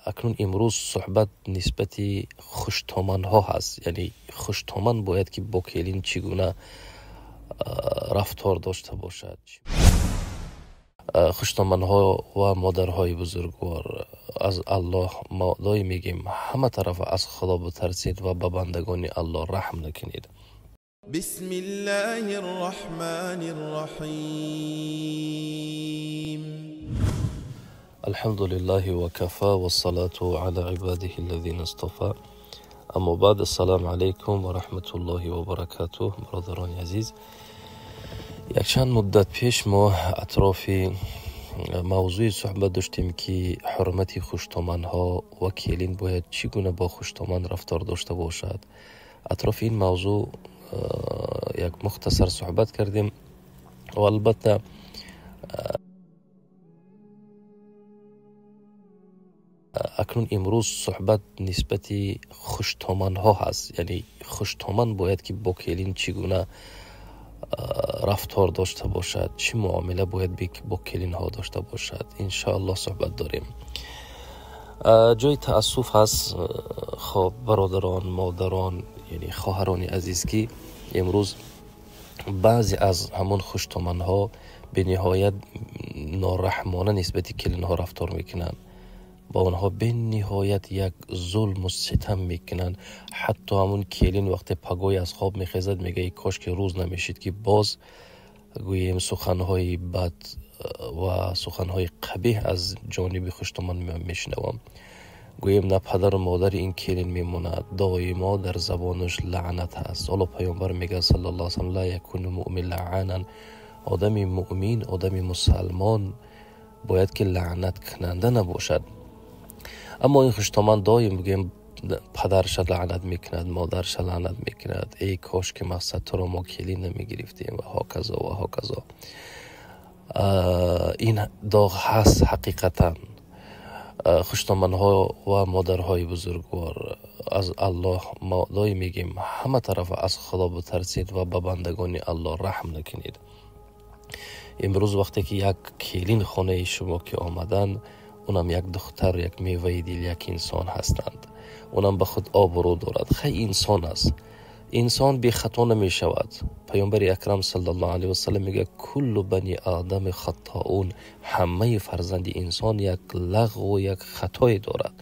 اکنون امروز صحبت نسبت خوشتومن ها هست. یعنی خوشتومن باید که با کلین چگونه رفتار داشته باشد. خوشتومن ها و مادرهای بزرگوار، از الله ما دائم میگیم همه طرف از خدا بترسید و به بندگان الله رحم نکنید. بسم الله الرحمن الرحیم. الحمد لله وكفى والصلاة على عباده الذين اصطفى. اما بعد، السلام علیکم و رحمت الله و برکاته. برادران عزیز، یک چند مدت پیش ما اطراف موضوع صحبت داشتیم که حرمت خوشتومن ها و کلین باید چگونه با خوشتومن رفتار داشته باشد. اطراف این موضوع یک مختصر صحبت کردیم و البته اکنون امروز صحبت نسبت خوشتومن ها هست. یعنی خوشتومن باید که با کلین چگونه رفتار داشته باشد، چه معامله باید با کلین ها داشته باشد. انشاءالله صحبت داریم. جای تأسف هست خب برادران، مادران، یعنی خواهران عزیز که امروز بعضی از همون خوشتومن ها به نهایت نارحمانه نسبت کلین ها رفتار میکنن، با اونها به نهایت یک ظلم و ستم میکنن. حتی همون کلین وقت پگوی از خواب میخیزد میگه کاش که روز نمیشید که باز گوییم سخنهای بد و سخنهای قبیح از جانب خوشتومن میشنوم. گوییم نه پدر و مادر این کلین میموند، دائما در زبانش لعنت هست. حالا پیامبر میگه صلی الله علیه و سلم لا یکون مؤمن لعانا، آدم مؤمن، آدم مسلمان باید که لعنت کننده نباشد. اما این خوشتومن دایم بگیم پدرش لعنت میکند، مادرش لعنت میکند، ای کاش که مقصد تو رو ما کلین نمیگرفتیم و هاکذا و هاکذا. این داغ هست حقیقتا. خوشتومن ها و مادرهای بزرگوار، از الله ما دایم میگیم همه طرف از خدا بترسید و به بندگان الله رحم نکنید. امروز وقتی که یک کلین خانه شما که آمدن، اونم یک دختر، یک میوه دل، یک انسان هستند. اونم به خود آبرو دارد، خیلی انسان است. انسان بی خطا نمی شود. پیامبر اکرم صلی الله علیه و سلم میگه کل بنی آدم خطاؤون، همه فرزند انسان یک لغو و یک خطای دارد.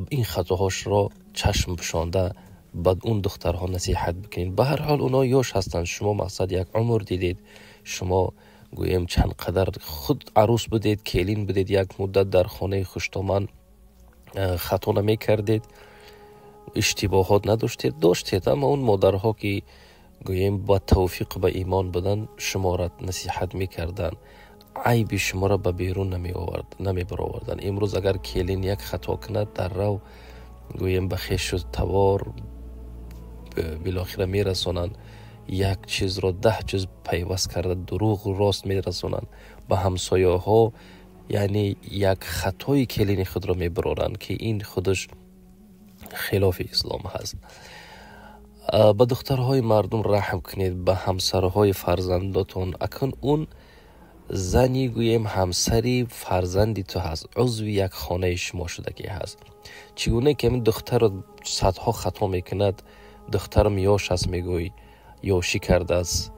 این خطاهاش را چشم بشانده بعد اون دخترها نصیحت بکنید. به هر حال اونا یوش هستند. شما مقصد یک عمر دیدید، شما گویم چند قدر خود عروس بودید، کلین بودید، یک مدت در خانه خوشتومن خطا نمی کردید، اشتباهات نداشتید، داشتید. اما اون مادرها که گویم با توفیق به ایمان بودن شما را نصیحت می کردن، عیب شما را به بیرون نمی برآوردن. امروز اگر کلین یک خطا کند در رو گویم به خیش و توار بالاخره می رسانند، یک چیز را 10 چیز پیوست کرده دروغ و راست می رسانند به همسایه ها. یعنی یک خطای کلین خود را می برارند که این خودش خلاف اسلام هست. به دخترهای مردم رحم کنید، به همسرهای فرزنداتون. اکن اون زنی گویم همسری فرزندی تو هست، عضو یک خانه شما شده که هست. چگونه که این دختر را صدها خطا میکند، دخترم یاش هست میگوی یاشی کرده است،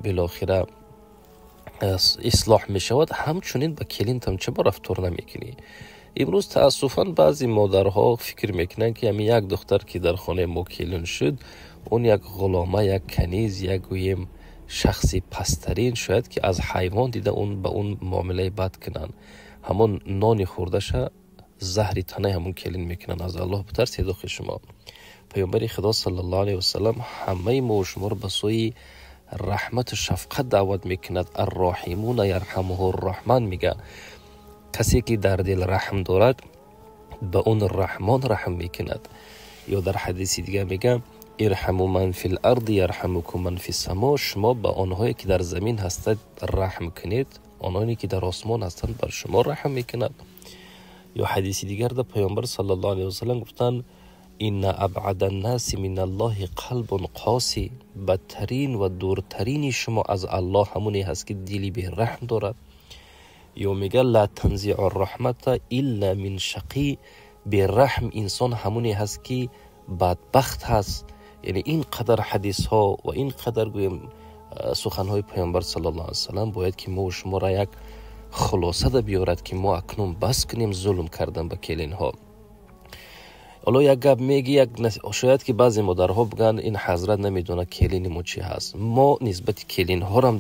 بالاخره اصلاح می شود، همچنین با کلین تم چه با رفتار نمیکنی. امروز تاسفاً بعضی مادرها فکر میکنن که همین یک دختر که در خانه ما کلین شد، اون یک غلامه، یک کنیز، یک گویم شخصی پسترین شاید که از حیوان دیده اون به اون معامله بد کنن. همون نانی خوردش زهری تنه همون کلین میکنن. از الله بترسید آخه شما. پیامبر خدا صلی الله علیه و سلم همه ما و شما رو به سوی رحمت و شفقت دعوت میکند. الراحمون یرحمه الرحمن میگه کسی که در دل رحم دارد به اون رحمان رحم میکند. یا در حدیث دیگه میگه ارحموا من فی الارض یرحمکم من فی السما، شما به آنهایی که در زمین هستند رحم کنید، آنهایی که در آسمان هستند بر شما رحم میکند. یا حدیث دیگر در پیامبر صلی الله علیه و سلم گفتن این ابعد الناس من الله قلب قاسی، بدترین و دورترین شما از الله همونی هست که دلی به رحم دارد. یا میگه لا تنزع الرحمت الا من شقی. به رحم انسان همونی هست که بدبخت هست. یعنی این قدر حدیث ها و این قدر گویم سخن های پیامبر صلی الله علیه وسلم باید که ما و شما را یک خلاصه ده بیارد که ما اکنون بس کنیم ظلم کردن به کلین ها. حالا یک گپ میگی، شاید که بعضی مادرها بگن این حضرت نمیدونه کلین ما چی هست. ما نسبت کلین ها را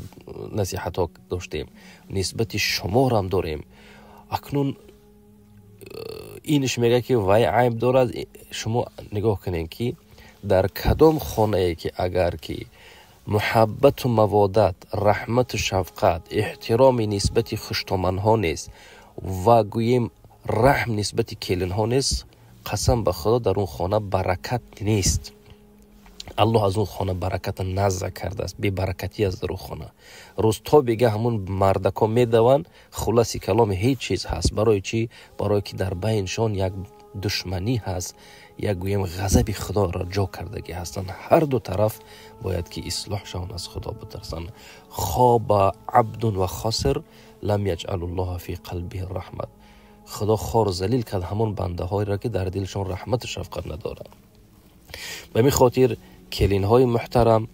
نصیحت ها داشتیم، نسبت شما را هم داریم. اکنون اینش میگه که وای عیب دارد. شما نگاه کنین که در کدام خانه ای که اگر که محبت و موادت، رحمت و شفقت، احترام نسبت خشتامن ها نیست و گوییم رحم نسبت کلین ها نیست، قسم به خدا در اون خانه برکت نیست. الله از اون خانه برکت نزع کرده است. بی برکتی از در اون خانه. روز تا بگه همون مردکا میدوان، خلاصی کلام هیچ چیز هست. برای چی؟ برای که در بینشان یک دشمنی هست، یک گویم غضب خدا را جا کردگی هستن. هر دو طرف باید که اصلاح شون، از خدا بترسن. خواب عبد و خاسر لم یجعل الله فی قلبه الرحمت. خدا خار ذلیل کرد همون بنده های را که در دلشان رحمت و شفقت ندارند. به می خاطر کلین های محترم،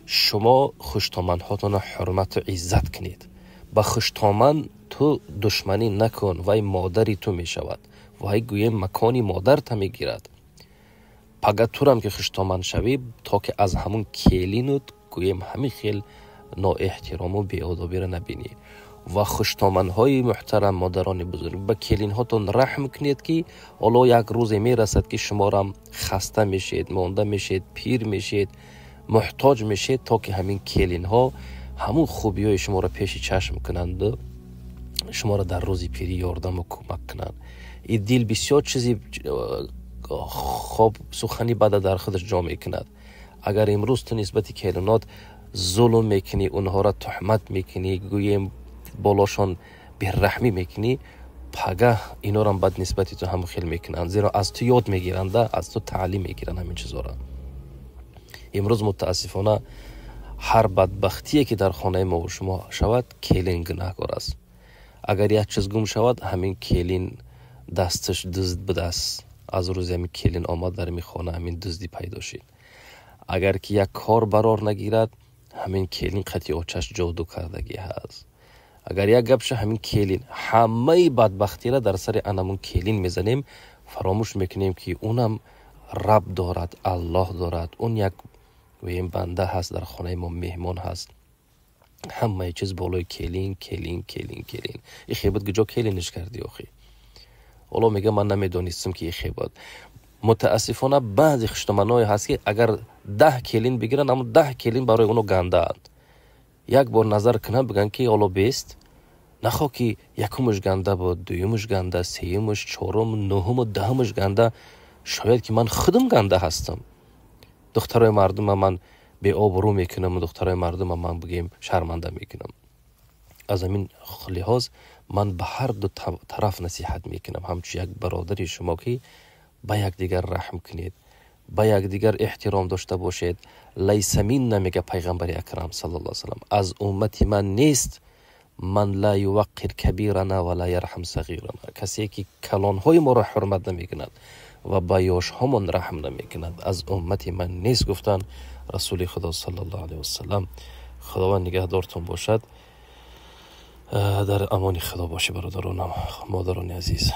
شما خوشتامن هاتون حرمت و عزت کنید. با خوشتامن تو دشمنی نکن، وای مادری تو می شود، وای گویم مکانی مادر تا می گیرد. پگه تو هم که خوشتامن شوی تا که از همون کلینت گویم همین خیل نا احترام و بیادابی را نبینی. و خوشتامن های محترم مادران بزرگ، به کلین هاتون رحم کنید که حالا یک روزی می رسد که شما را خسته میشید، مانده میشید، پیر میشید، محتاج میشید، تا که همین کلین ها همون خوبی های شما را پیش چشم کنند و شما را در روزی پیری یاردم و کمک کنند. این دل بسیار چیزی خوب سخنی بعد در خودش جا میکند. اگر امروز تو نسبت کلینات ظلم میکنی، اونها را تهمت میکنی، گویم بالاشان بی‌رحمی میکنی، پگه اینا را بد نسبتی تو هم خیل میکنن، زیرا از تو یاد میگیرند، از تو تعلیم میگیرن همین چیزا را. امروز متاسفانه هر بدبختی که در خانه ما و شما شود، کلین گناهکار است. اگر یک چیز گم شود، همین کلین دستش دزد به دست، از روز همین کلین آمد در می خانه همین دزدی پیدا شد. اگر که یک کار برار نگیرد، همین کلین قطعی آچش جادو کردگی هست. اگر یک گپش همین کلین، همه بدبختی را در سر انمون کلین میزنیم، فراموش میکنیم که اونم رب دارد، الله دارد. اون یک ویم بنده هست، در خانه ما مهمان هست. همه چیز بالای کلین کلین کلین کلین. این خیبت کجا کلینش کردی آخی؟ حالا میگه من نمیدونستم که این خیبت. متاسفانه بعضی خشتمنای هست که اگر 10 کلین بگیرن، اما 10 کلین برای اونو گنده اند. یک بار نظر کنن بگن که حالا بیست، نخوا که یکمش گنده بود، دویمش گنده، سیمش، چهارم، نهم و دهمش گنده. شاید که من خودم گنده هستم. دخترای مردم من به آبرو میکنم و دخترای مردم من بگیم شرمنده میکنم. از همین لحاظ من به هر دو طرف نصیحت میکنم، همچون یک برادری شما که به یک دیگر رحم کنید، به یک دیگر احترام داشته باشید. لیس مین نمیگه پیغمبر اکرم صلی الله علیه وسلم، از امتی من نیست من لا یوقر کبیرنا ولا یرحم صغیرنا. کسی که کلانهای ما را حرمت نمیکند و با یاش همون رحم نمیکند، از امتی من نیست. گفتن رسول خدا صلی الله علیه وسلم. خداوند نگهدارتون باشد. در امان خدا باشی برادرانم، مادران عزیز.